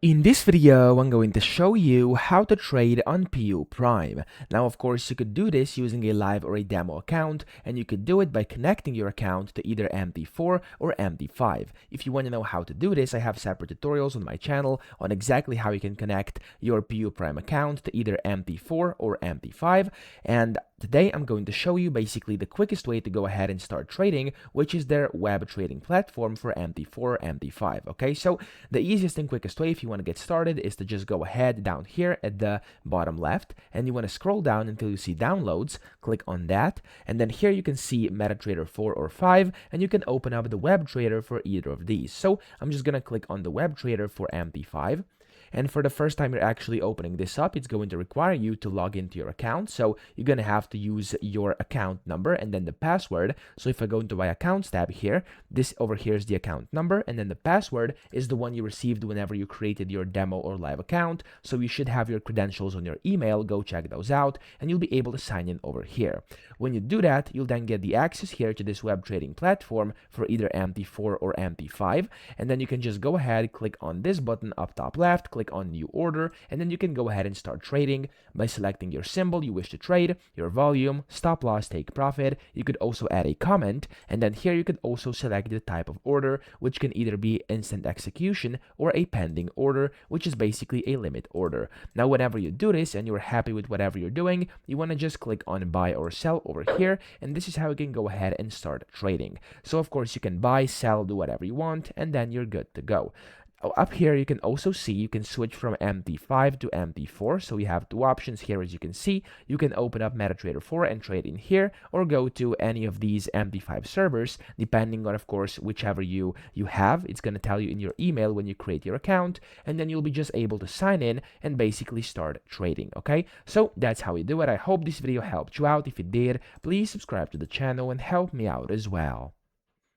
In this video, I'm going to show you how to trade on PUPrime. Now, of course, you could do this using a live or a demo account, and you could do it by connecting your account to either MT4 or MT5. If you want to know how to do this, I have separate tutorials on my channel on exactly how you can connect your PUPrime account to either MT4 or MT5, and today I'm going to show you basically the quickest way to go ahead and start trading, which is their web trading platform for MT4 MT5. Okay, so the easiest and quickest way if you want to get started is to just go ahead down here at the bottom left, and you want to scroll down until you see downloads. Click on that, and then here you can see MetaTrader 4 or 5, and you can open up the web trader for either of these. So I'm just going to click on the web trader for MT5. And for the first time you're actually opening this up, it's going to require you to log into your account. So you're going to have to use your account number and then the password. So if I go into my accounts tab here, this over here is the account number, and then the password is the one you received whenever you created your demo or live account. So you should have your credentials on your email. Go check those out and you'll be able to sign in over here. When you do that, you'll then get the access here to this web trading platform for either MT4 or MT5. And then you can just go ahead, click on this button up top left, click on new order, and then you can go ahead and start trading by selecting your symbol you wish to trade, your volume, stop loss, take profit. You could also add a comment, and then here you could also select the type of order, which can either be instant execution or a pending order, which is basically a limit order. Now whenever you do this and you're happy with whatever you're doing, you want to just click on buy or sell over here, and this is how you can go ahead and start trading. So of course you can buy, sell, do whatever you want, and then you're good to go. Up here you can also see you can switch from MT5 to MT4, so we have two options here. As you can see, you can open up MetaTrader 4 and trade in here, or go to any of these MT5 servers depending on, of course, whichever you have. It's going to tell you in your email when you create your account, and then you'll be just able to sign in and basically start trading. Okay, so that's how you do it. I hope this video helped you out. If it did, please subscribe to the channel and help me out as well.